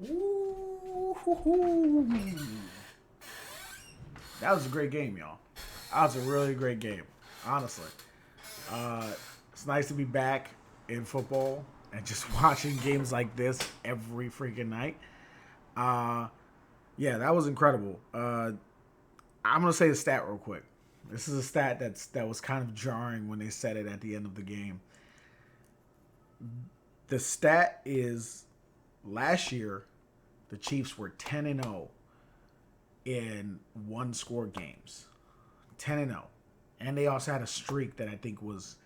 Ooh. That was a great game, y'all. That was a really great game, honestly. Uh, it's nice to be back in football and just watching games like this every freaking night. Uh, yeah, that was incredible. I'm gonna say the stat real quick. This is a stat that was kind of jarring when they said it at the end of the game. The stat is last year the Chiefs were 10-0 in one score games. 10-0. And they also had a streak that I think was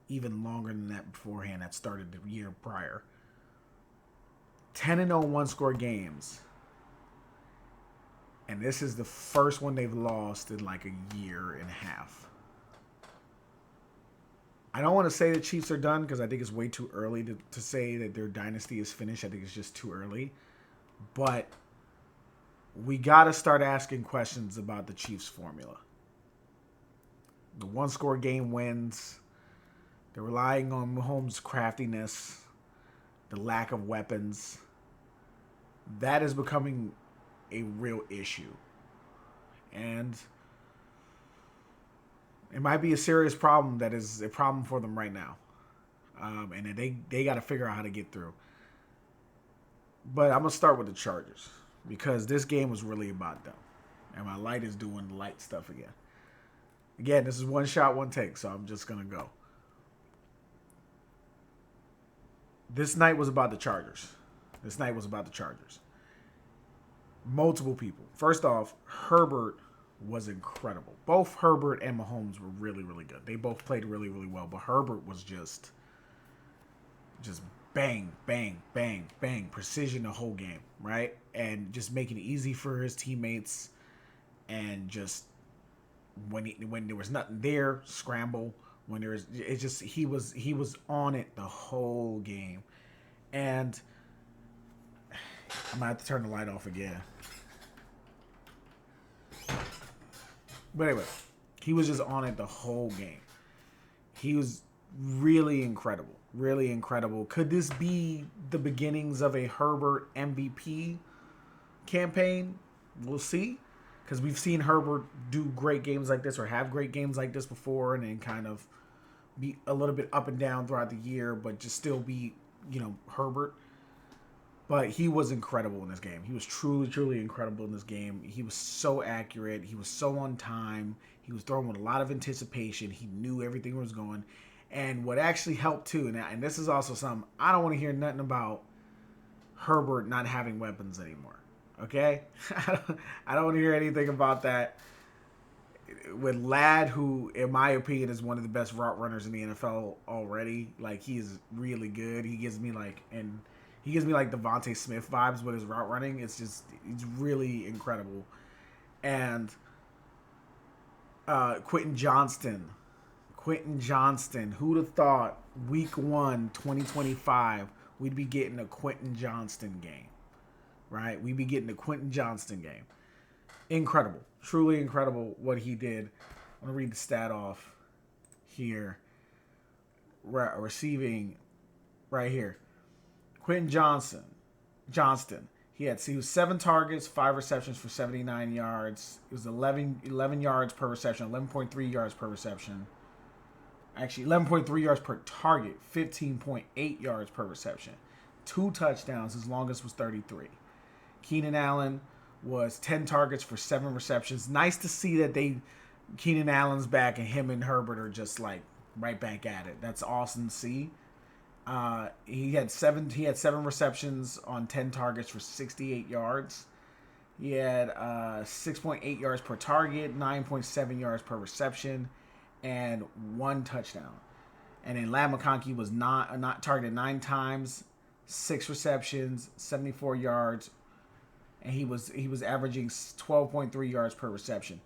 even longer than that beforehand that started the year prior. 10-0 one score games. And this is the first one they've lost in like a year and a half. I don't want to say the Chiefs are done because I think it's way too early to say that their dynasty is finished. I think it's just too early. But we got to start asking questions about the Chiefs' formula. The one score game wins. They're relying on Mahomes' craftiness, the lack of weapons. That is becoming a real issue. And it might be a serious problem that is a problem for them right now. And they got to figure out how to get through. But I'm going to start with the Chargers because this game was really about them. And my light is doing light stuff again. Again, this is one shot, one take, so I'm just going to go. This night was about the Chargers. Multiple people. First off, Herbert was incredible. Both Herbert and Mahomes were really, really good. They both played really, really well, but Herbert was just bang, bang, bang, bang, precision the whole game, right? And just making it easy for his teammates, and just when there was nothing there, scramble. When there was, it just he was on it the whole game, and I'm gonna have to turn the light off again. But anyway, he was just on it the whole game. He was really incredible. Really incredible. Could this be the beginnings of a Herbert MVP campaign? We'll see. Because we've seen Herbert do great games like this or have great games like this before and then kind of be a little bit up and down throughout the year, but just still be, Herbert. But he was incredible in this game. He was truly, truly incredible in this game. He was so accurate. He was so on time. He was throwing with a lot of anticipation. He knew everything was going. And what actually helped too, and this is also something, I don't want to hear nothing about Herbert not having weapons anymore. Okay? I don't want to hear anything about that. With Ladd, who, in my opinion, is one of the best route runners in the NFL already. Like, he's really good. He gives me like Devontae Smith vibes with his route running. It's really incredible. And Quentin Johnston, who'd have thought week 1, 2025, we'd be getting a Quentin Johnston game, right? We'd be getting a Quentin Johnston game. Incredible. Truly incredible what he did. I'm going to read the stat off here. Receiving right here. Quentin Johnston. He was 7 targets, 5 receptions for 79 yards. It was 11 yards per reception, 11.3 yards per reception. Actually, 11.3 yards per target, 15.8 yards per reception. 2 touchdowns. His longest was 33. Keenan Allen was 10 targets for 7 receptions. Nice to see that Keenan Allen's back and him and Herbert are just like right back at it. That's awesome to see. He had 7 receptions on 10 targets for 68 yards. He had 6.8 yards per target, 9.7 yards per reception, and 1 touchdown. And then Ladd McConkey was not targeted 9 times, 6 receptions, 74 yards, and he was averaging 12.3 yards per reception.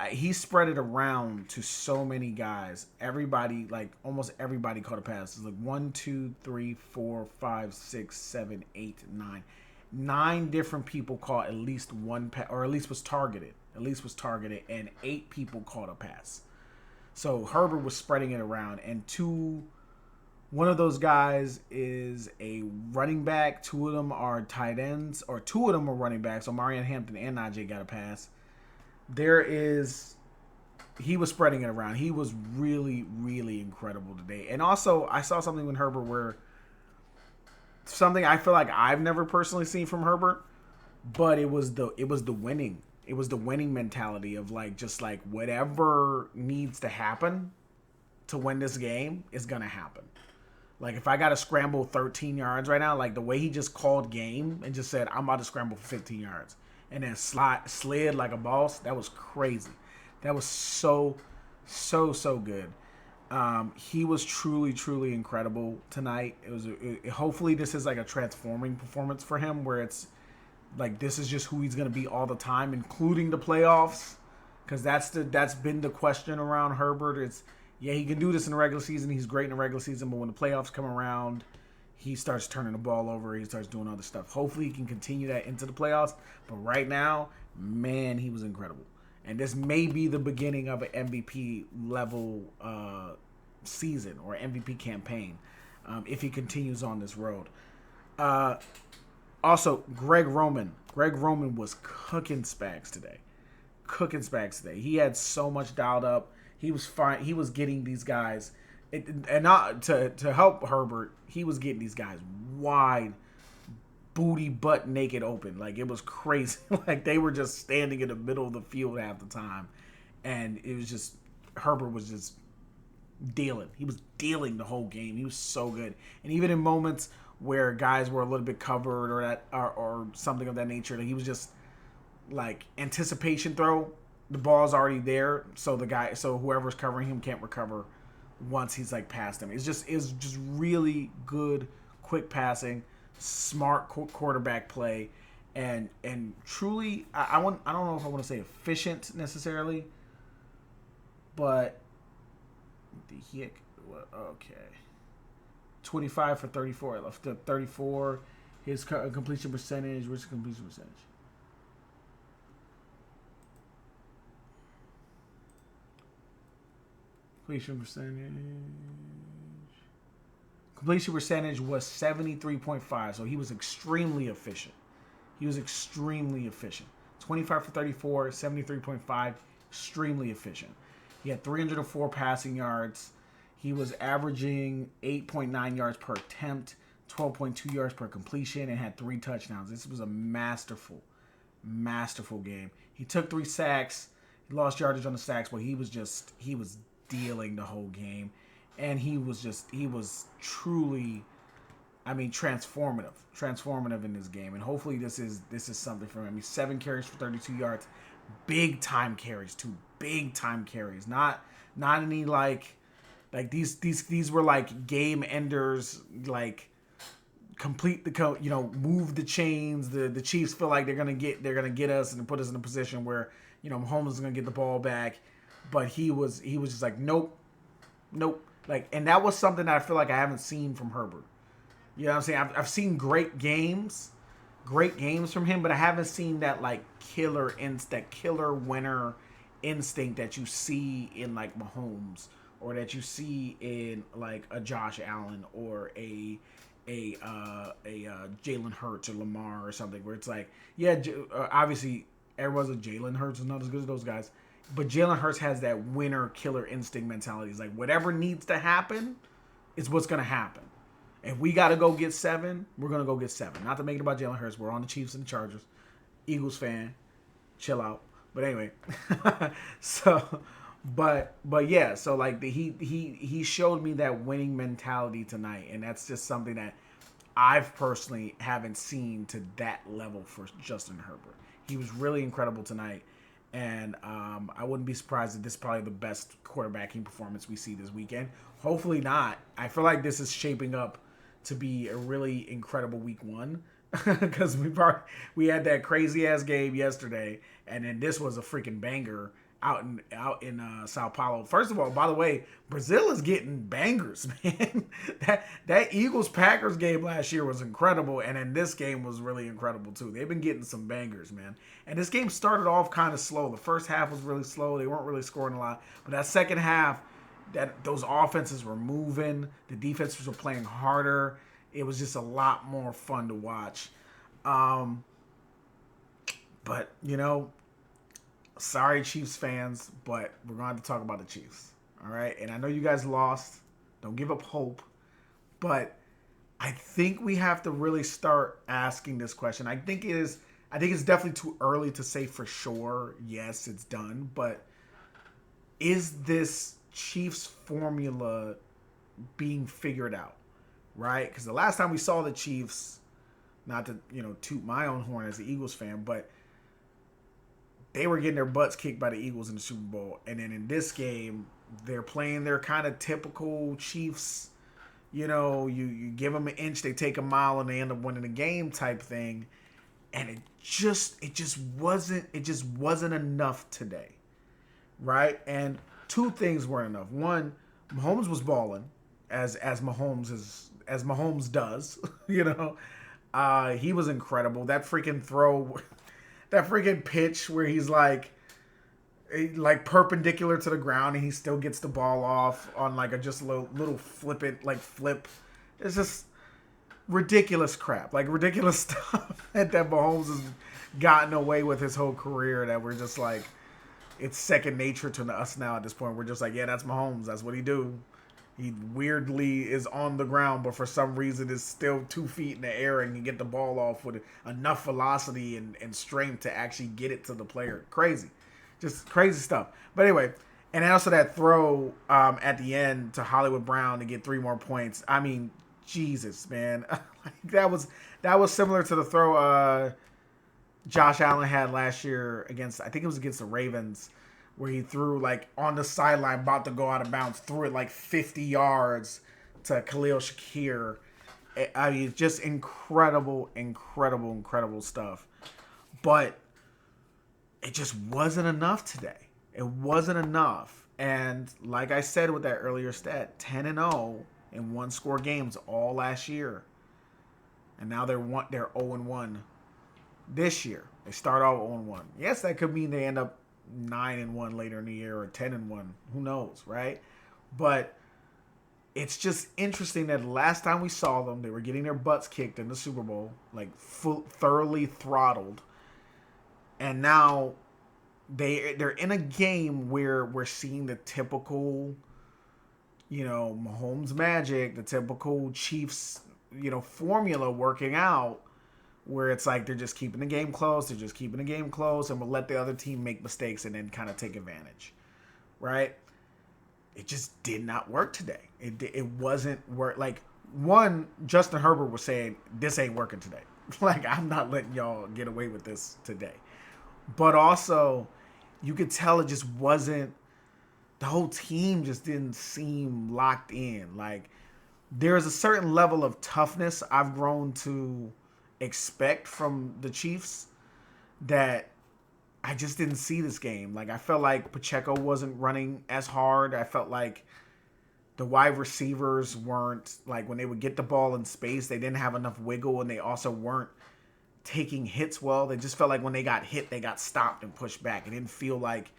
He spread it around to so many guys. Everybody, like almost everybody, caught a pass. It's like 1, 2, 3, 4, 5, 6, 7, 8, 9. 9 different people caught at least one pass, or at least was targeted. And 8 people caught a pass. So Herbert was spreading it around, and 2 One of those guys is a running back. Two of them are tight ends, or two of them are running backs. So Marion Hampton and Najee got a pass. He was spreading it around. He was really, really incredible today. And also, I saw something with Herbert where something I feel like I've never personally seen from Herbert, but it was the winning. It was the winning mentality of like just like whatever needs to happen to win this game is gonna happen. Like if I got to scramble 13 yards right now, like the way he just called game and just said I'm about to scramble for 15 yards and then slid like a boss, that was crazy. That was so good. He was truly, truly incredible tonight. Hopefully this is like a transforming performance for him, where it's like this is just who he's gonna be all the time, including the playoffs, because that's been the question around Herbert. It's he can do this in the regular season. He's great in the regular season, but when the playoffs come around, he starts turning the ball over. He starts doing other stuff. Hopefully he can continue that into the playoffs. But right now, man, he was incredible. And this may be the beginning of an MVP level season or MVP campaign if he continues on this road. Also, Greg Roman. Greg Roman was cooking Spags today. He had so much dialed up. He was fine. He was getting these guys, and not to help Herbert, he was getting these guys wide, booty, butt naked open. Like, it was crazy. Like, they were just standing in the middle of the field half the time. And it was just, Herbert was just dealing. He was dealing the whole game. He was so good. And even in moments where guys were a little bit covered or something of that nature, he was just, like, anticipation throw. The ball's already there, so whoever's covering him can't recover once he's, like, past him. It's just really good, quick passing, smart quarterback play, and truly, I don't know if I want to say efficient necessarily, but okay, 25 for 34. I left the 34. His completion percentage. Where's the completion percentage? Completion percentage was 73.5, so he was extremely efficient. 25 for 34, 73.5, extremely efficient. He had 304 passing yards. He was averaging 8.9 yards per attempt, 12.2 yards per completion, and had 3 touchdowns. This was a masterful game. He took 3 sacks. He lost yardage on the sacks, but he was dealing the whole game, and he was truly, transformative in this game. And hopefully this is something for him. He's 7 carries for 32 yards, big time carries, not any like these were like game enders, like complete the move the chains. The Chiefs feel like they're gonna get us and put us in a position where Mahomes is gonna get the ball back. But he was just like, nope. Like, and that was something that I feel like I haven't seen from Herbert. You know what I'm saying? I've seen great games from him, but I haven't seen that like killer winner instinct that you see in like Mahomes, or that you see in like a Josh Allen or a Jalen Hurts or Lamar or something, where it's like, obviously everyone's a Jalen Hurts is not as good as those guys. But Jalen Hurts has that winner killer instinct mentality. It's like whatever needs to happen is what's going to happen. If we got to go get 7, we're going to go get 7. Not to make it about Jalen Hurts. We're on the Chiefs and the Chargers. Eagles fan. Chill out. But anyway. But yeah. So like he showed me that winning mentality tonight. And that's just something that I've personally haven't seen to that level for Justin Herbert. He was really incredible tonight. And I wouldn't be surprised if this is probably the best quarterbacking performance we see this weekend. Hopefully not. I feel like this is shaping up to be a really incredible week 1 because we had that crazy ass game yesterday, and then this was a freaking banger out in Sao Paulo. First of all, by the way, Brazil is getting bangers, man. that Eagles Packers game last year was incredible, and then this game was really incredible too. They've been getting some bangers, man. And this game started off kind of slow. The first half was really slow. They weren't really scoring a lot, but that second half, that those offenses were moving, the defenses were playing harder. It was just a lot more fun to watch. Um, but sorry Chiefs fans, but we're going to have to talk about the Chiefs. All right, and I know you guys lost. Don't give up hope, but I think we have to really start asking this question. I think it's definitely too early to say for sure. Yes, it's done, but is this Chiefs formula being figured out? Right? Because the last time we saw the Chiefs, not to toot my own horn as an Eagles fan, but they were getting their butts kicked by the Eagles in the Super Bowl, and then in this game, they're playing their kind of typical Chiefs. You give them an inch, they take a mile, and they end up winning the game type thing. And it just wasn't enough today, right? And two things weren't enough. One, Mahomes was balling, as Mahomes does. He was incredible. That freaking throw, that freaking pitch where he's like perpendicular to the ground and he still gets the ball off on like a little flip. It's just ridiculous crap, like ridiculous stuff that Mahomes has gotten away with his whole career that we're just like, it's second nature to us now at this point. We're just like, yeah, that's Mahomes. That's what he do. He weirdly is on the ground, but for some reason is still 2 feet in the air and can get the ball off with enough velocity and strength to actually get it to the player. Crazy. Just crazy stuff. But anyway, and also that throw at the end to Hollywood Brown to get 3 more points. I mean, Jesus, man. that was similar to the throw Josh Allen had last year against the Ravens, where he threw like on the sideline about to go out of bounds, threw it like 50 yards to Khalil Shakir. I mean, just incredible stuff. But it just wasn't enough today. It wasn't enough. And like I said with that earlier stat, 10-0 in one-score games all last year. And now they're 0-1 this year. They start off 0-1. Yes, that could mean they end up 9-1 later in the year or 10-1. Who knows, right? But it's just interesting that last time we saw them, they were getting their butts kicked in the Super Bowl, like thoroughly throttled. And now they're in a game where we're seeing the typical, Mahomes magic, the typical Chiefs, formula working out, where it's like they're just keeping the game close, and we'll let the other team make mistakes and then kind of take advantage, right? It just did not work today. It wasn't work. Like, one, Justin Herbert was saying, this ain't working today. Like, I'm not letting y'all get away with this today. But also, you could tell it just wasn't, the whole team just didn't seem locked in. Like, there's a certain level of toughness I've grown to expect from the Chiefs that I just didn't see this game. Like, I felt like Pacheco wasn't running as hard. I felt like the wide receivers weren't, like, when they would get the ball in space, they didn't have enough wiggle, and they also weren't taking hits well. They just felt like when they got hit, they got stopped and pushed back. You didn't feel like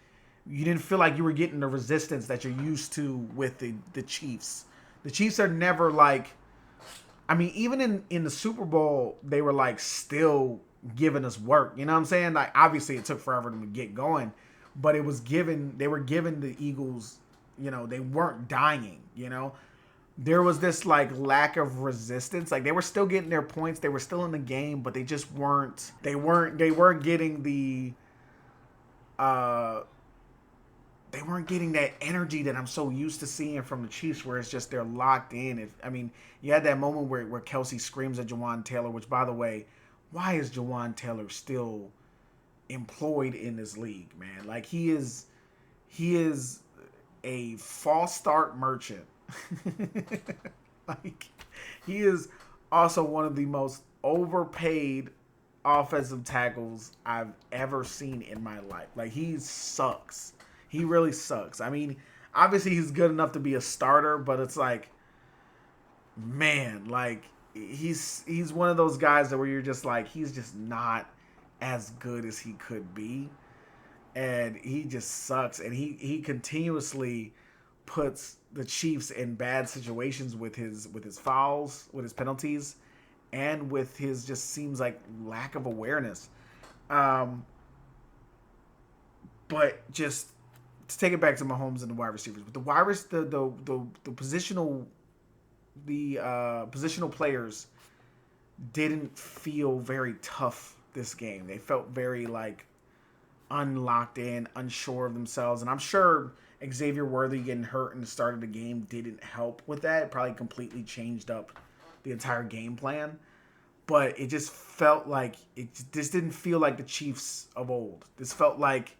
you were getting the resistance that you're used to with the Chiefs. The Chiefs are never like, I mean, even in the Super Bowl, they were like still giving us work. You know what I'm saying? Like, obviously it took forever to get going, but they were giving the Eagles, they weren't dying, There was this like lack of resistance. Like, they were still getting their points, they were still in the game, but they just weren't getting the they weren't getting that energy that I'm so used to seeing from the Chiefs, where it's just they're locked in. You had that moment where Kelsey screams at Jawan Taylor, which, by the way, why is Jawan Taylor still employed in this league, man? Like, he is a false start merchant. Like, he is also one of the most overpaid offensive tackles I've ever seen in my life. Like, he sucks. He really sucks. I mean, obviously he's good enough to be a starter, but it's like, man, like, he's one of those guys that where you're just like, he's just not as good as he could be. And he just sucks. And he continuously puts the Chiefs in bad situations with his fouls, with his penalties, and with his just seems like lack of awareness. Um, but just to take it back to Mahomes and the wide receivers, but the wide the positional players didn't feel very tough this game. They felt very like unlocked in, unsure of themselves, and I'm sure Xavier Worthy getting hurt in the start of the game didn't help with that. It probably completely changed up the entire game plan. But it just felt like this didn't feel like the Chiefs of old. This felt like,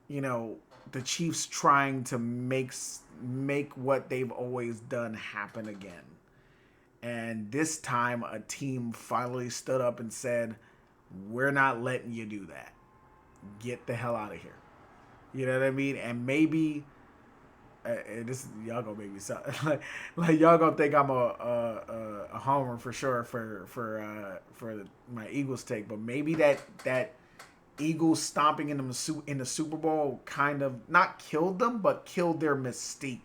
the Chiefs trying to make what they've always done happen again. And this time, a team finally stood up and said, "We're not letting you do that. Get the hell out of here." You know what I mean? And maybe this y'all gonna make me sound like y'all gonna think I'm a homer for sure for my Eagles take, but maybe that Eagles stomping in the Super Bowl kind of not killed them, but killed their mystique.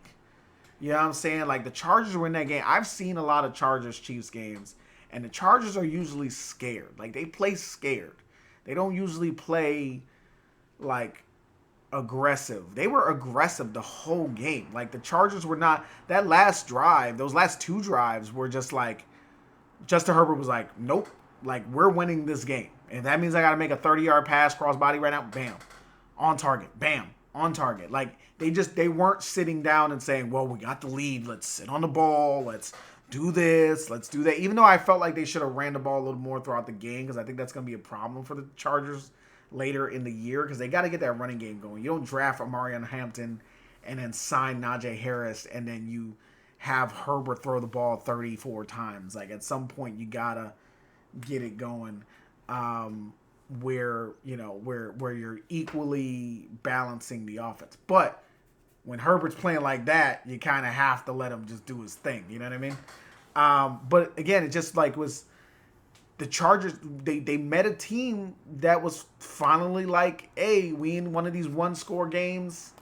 You know what I'm saying? Like the Chargers were in that game. I've seen a lot of Chargers Chiefs games, and the Chargers are usually scared. Like they play scared. They don't usually play like aggressive. They were aggressive the whole game. Like the Chargers were not. That last drive, those last two drives were just like Justin Herbert was like, "Nope, like we're winning this game. And that means I got to make a 30-yard pass cross body right now. Bam. On target. Bam. On target." Like they weren't sitting down and saying, "Well, we got the lead. Let's sit on the ball. Let's do this. Let's do that." Even though I felt like they should have ran the ball a little more throughout the game, because I think that's going to be a problem for the Chargers later in the year, because they got to get that running game going. You don't draft Amarian Hampton and then sign Najee Harris and then you have Herbert throw the ball 34 times. Like at some point you got to get it going where you're equally balancing the offense. But when Herbert's playing like that, you kind of have to let him just do his thing. You know what I mean? But again, it just like was the Chargers. They met a team that was finally like, "Hey, we in one of these one-score games.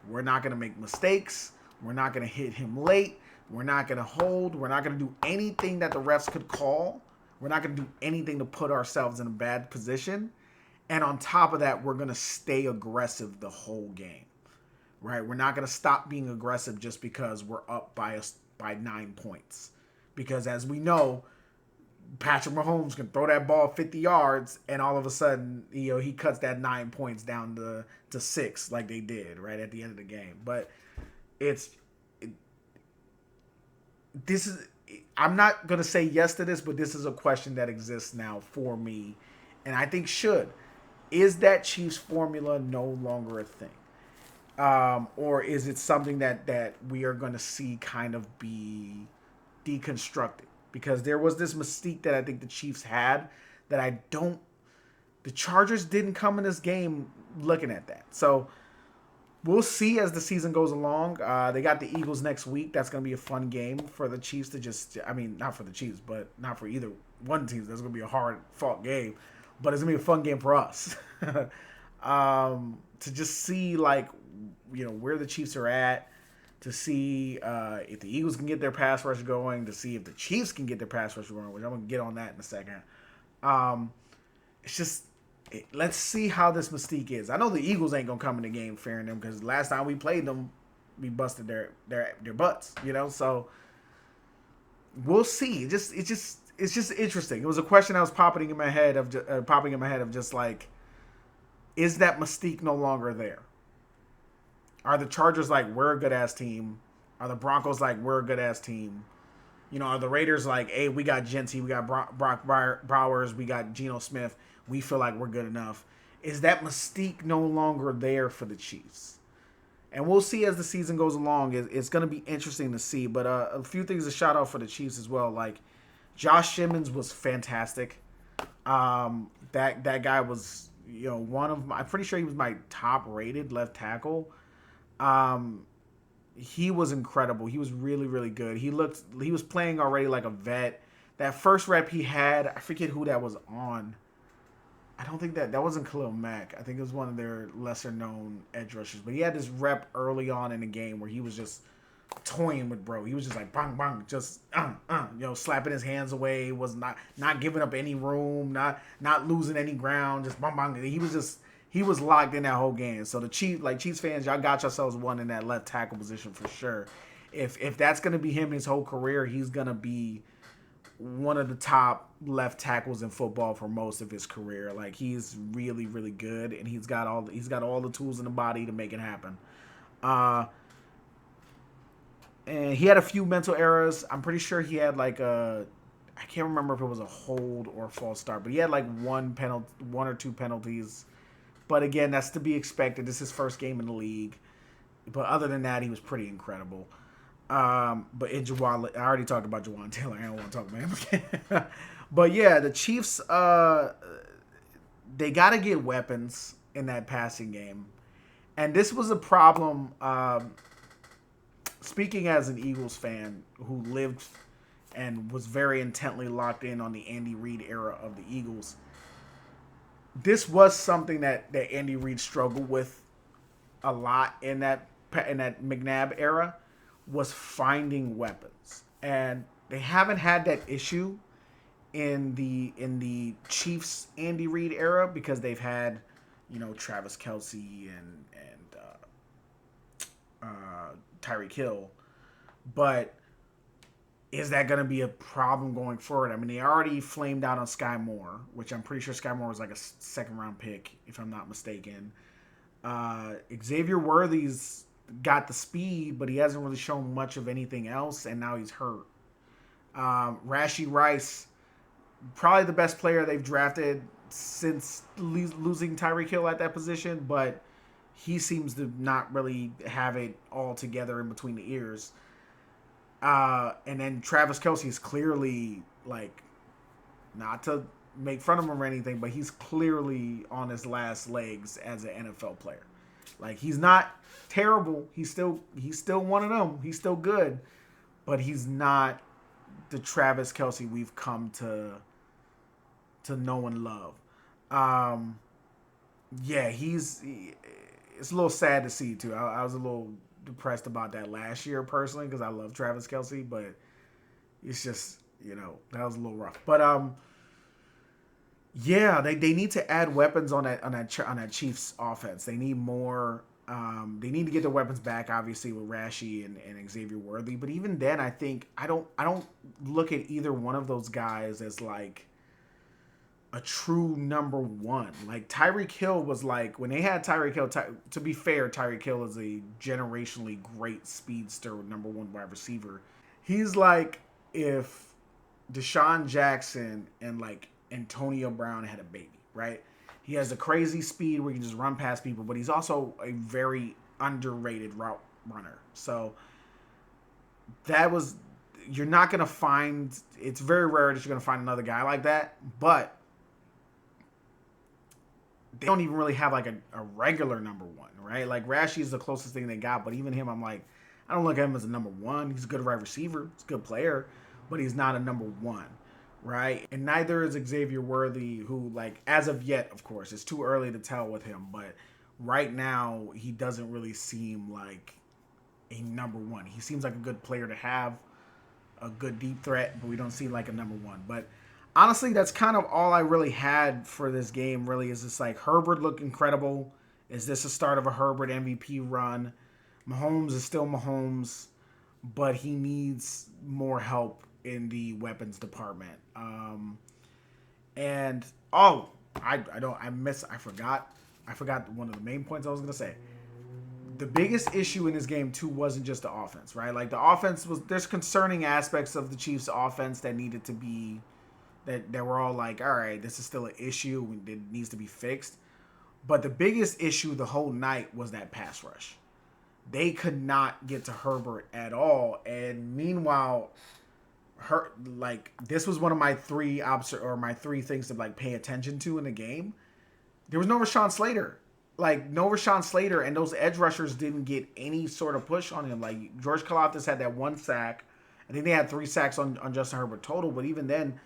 We're not gonna make mistakes. We're not gonna hit him late. We're not gonna hold. We're not gonna do anything that the refs could call. We're not gonna do anything to put ourselves in a bad position. And on top of that, we're gonna stay aggressive the whole game." Right? We're not going to stop being aggressive just because we're up by 9 points. Because as we know, Patrick Mahomes can throw that ball 50 yards and all of a sudden, he cuts that 9 points down to 6 like they did right at the end of the game. But I'm not going to say yes to this, but this is a question that exists now for me. And I think is that Chiefs formula no longer a thing? Or is it something that we are going to see kind of be deconstructed? Because there was this mystique that I think the Chiefs had that the Chargers didn't come in this game looking at that. So we'll see as the season goes along. They got the Eagles next week. That's going to be a fun game for the Chiefs not for the Chiefs, but not for either one team. That's going to be a hard-fought game. But it's going to be a fun game for us. To just see, like, where the Chiefs are at, to see if the Eagles can get their pass rush going, to see if the Chiefs can get their pass rush going, which I'm going to get on that in a second. It's just, let's see how this mystique is. I know the Eagles ain't going to come in the game fairing them, because last time we played them, we busted their butts, so we'll see. It's just interesting. It was a question that was popping in my head of just like, is that mystique no longer there? Are the Chargers like, we're a good-ass team? Are the Broncos like, we're a good-ass team? Are the Raiders like, hey, we got Genty, we got Brock Bowers, we got Geno Smith. We feel like we're good enough. Is that mystique no longer there for the Chiefs? And we'll see as the season goes along. It's going to be interesting to see. But a few things to shout out for the Chiefs as well. Like, Josh Simmons was fantastic. That guy was, I'm pretty sure he was my top-rated left tackle. He was incredible. He was really, really good. He was playing already like a vet. That first rep he had, I forget who that was on. I don't think that wasn't Khalil Mack. I think it was one of their lesser known edge rushers. But he had this rep early on in the game where he was just toying with bro. He was just like bang bang, just slapping his hands away. Was not giving up any room, not losing any ground. Just bang bang. He was locked in that whole game. So the Chiefs fans, y'all got yourselves one in that left tackle position for sure. If that's gonna be him his whole career, he's gonna be one of the top left tackles in football for most of his career. Like, he's really, really good, and he's got all the tools in the body to make it happen. And he had a few mental errors. I'm pretty sure he had like I can't remember if it was a hold or a false start, but he had like one or two penalties. But again, that's to be expected. This is his first game in the league. But other than that, he was pretty incredible. But in Jawad, I already talked about Jawan Taylor. I don't want to talk about him. But yeah, the Chiefs, they got to get weapons in that passing game. And this was a problem. Speaking as an Eagles fan who lived and was very intently locked in on the Andy Reid era of the Eagles, this was something that Andy Reid struggled with a lot in that McNabb era, was finding weapons. And they haven't had that issue in the Chiefs Andy Reid era because they've had, Travis Kelce and Tyreek Hill. But is that going to be a problem going forward? I mean, they already flamed out on Sky Moore, which I'm pretty sure Sky Moore was like a second-round pick, if I'm not mistaken. Xavier Worthy's got the speed, but he hasn't really shown much of anything else, and now he's hurt. Rashee Rice, probably the best player they've drafted since losing Tyreek Hill at that position, but he seems to not really have it all together in between the ears. And then Travis Kelce is clearly, like, not to make fun of him or anything, but he's clearly on his last legs as an NFL player. Like, he's not terrible. He's still one of them. He's still good, but he's not the Travis Kelce we've come to know and love. It's a little sad to see too. I was a little depressed about that last year personally because I love Travis Kelce, but it's just, that was a little rough. But they need to add weapons on that Chiefs offense. They need more. They need to get their weapons back, obviously, with Rashee and Xavier Worthy. But even then, I think I don't look at either one of those guys as like a true number one. Like, Tyreek Hill was like, when they had Tyreek Hill, to be fair, Tyreek Hill is a generationally great speedster, number one wide receiver. He's like if Deshaun Jackson and like Antonio Brown had a baby, right? He has a crazy speed where he can just run past people, but he's also a very underrated route runner. So you're not going to find, it's very rare that you're going to find another guy like that, but they don't even really have like a regular number one, right? Like, Rashee is the closest thing they got, but even him, I'm like, I don't look at him as a number one. He's a good wide receiver. He's a good player, but he's not a number one, right? And neither is Xavier Worthy, who, like, as of yet, of course, it's too early to tell with him, but right now he doesn't really seem like a number one. He seems like a good player to have, a good deep threat, but we don't see like a number one. But honestly, that's kind of all I really had for this game, really, is just like, Herbert looked incredible. Is this the start of a Herbert MVP run? Mahomes is still Mahomes, but he needs more help in the weapons department. I forgot one of the main points I was going to say. The biggest issue in this game, too, wasn't just the offense, right? Like, the offense there's concerning aspects of the Chiefs' offense that needed to be, that were all like, all right, this is still an issue. It needs to be fixed. But the biggest issue the whole night was that pass rush. They could not get to Herbert at all. And meanwhile, this was one of my three things to like pay attention to in the game. There was no Rashawn Slater. And those edge rushers didn't get any sort of push on him. Like, George Karlaftis had that one sack. I think they had 3 sacks on Justin Herbert total, but even then,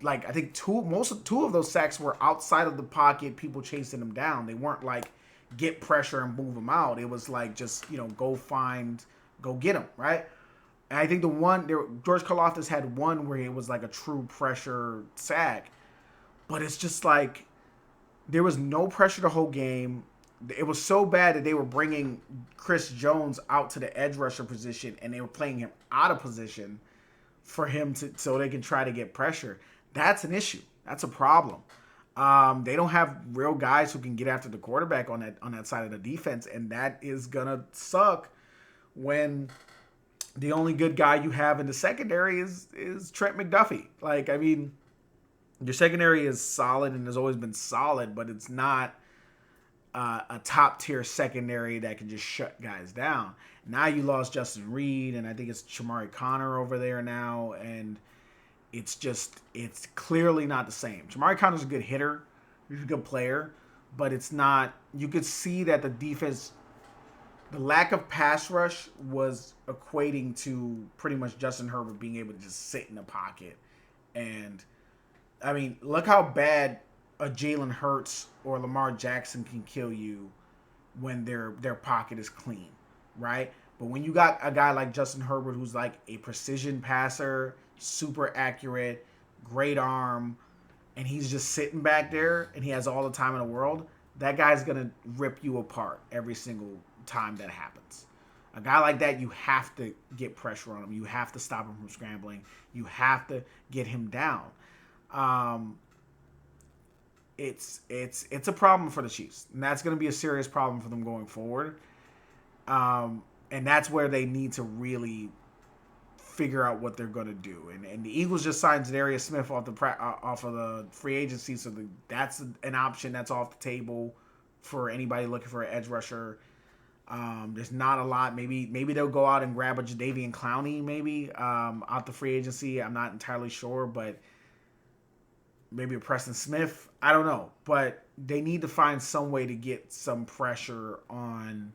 like, I think two of those sacks were outside of the pocket, people chasing him down. They weren't like get pressure and move him out. It was like just, go find go get him, right? And I think George Karlaftis had one where it was like a true pressure sack, but it's just like there was no pressure the whole game. It was so bad that they were bringing Chris Jones out to the edge rusher position and they were playing him out of position for him to so they can try to get pressure. That's an issue. That's a problem. They don't have real guys who can get after the quarterback on that side of the defense, and that is gonna suck when the only good guy you have in the secondary is Trent McDuffie. Like, I mean, your secondary is solid and has always been solid, but it's not a top tier secondary that can just shut guys down. Now you lost Justin Reed, and I think it's Shamari Connor over there now, and it's clearly not the same. Shamari Connor's a good hitter, he's a good player, but it's not. You could see that the defense, the lack of pass rush was equating to pretty much Justin Herbert being able to just sit in the pocket. And I mean, look how bad a Jalen Hurts or Lamar Jackson can kill you when their pocket is clean, right? But when you got a guy like Justin Herbert who's like a precision passer, super accurate, great arm, and he's just sitting back there and he has all the time in the world, that guy's going to rip you apart every single time that happens. A guy like that, you have to get pressure on him. You have to stop him from scrambling. You have to get him down. It's a problem for the Chiefs, and that's going to be a serious problem for them going forward. And that's where they need to really figure out what they're going to do. And the Eagles just signed Zadarius Smith off of the free agency, so that's an option that's off the table for anybody looking for an edge rusher. There's not a lot. Maybe they'll go out and grab a Jadeveon Clowney out the free agency. I'm not entirely sure, but maybe a Preston Smith. I don't know. But they need to find some way to get some pressure on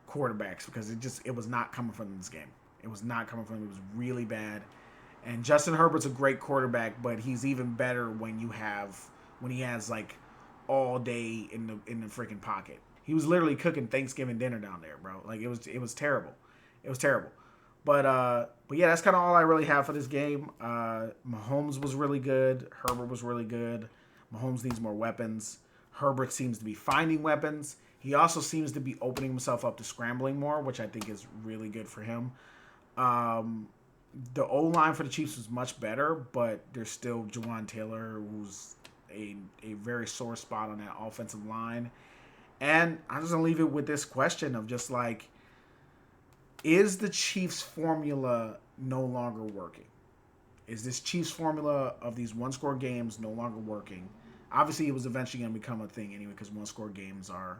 quarterbacks because it was not coming from this game. It was not coming from them. It was really bad. And Justin Herbert's a great quarterback, but he's even better when he has like all day in the freaking pocket. He was literally cooking Thanksgiving dinner down there, bro. Like it was terrible. It was terrible. But yeah, that's kind of all I really have for this game. Mahomes was really good. Herbert was really good. Mahomes needs more weapons. Herbert seems to be finding weapons. He also seems to be opening himself up to scrambling more, which I think is really good for him. The O-line for the Chiefs was much better, but there's still Jawan Taylor, who's a very sore spot on that offensive line. And I'm just going to leave it with this question of just like, is the Chiefs formula no longer working? Is this Chiefs formula of these one-score games no longer working? Obviously, it was eventually going to become a thing anyway because one-score games are,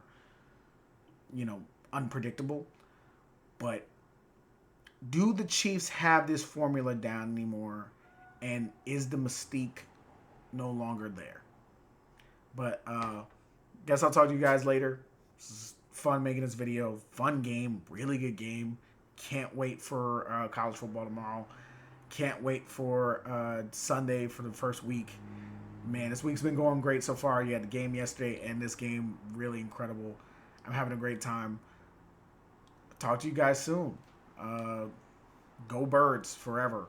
unpredictable. But do the Chiefs have this formula down anymore? And is the mystique no longer there? But guess I'll talk to you guys later. This is fun making this video. Fun game. Really good game. Can't wait for college football tomorrow. Can't wait for Sunday for the first week. Man, this week's been going great so far. You had the game yesterday and this game. Really incredible. I'm having a great time. Talk to you guys soon. Go Birds forever.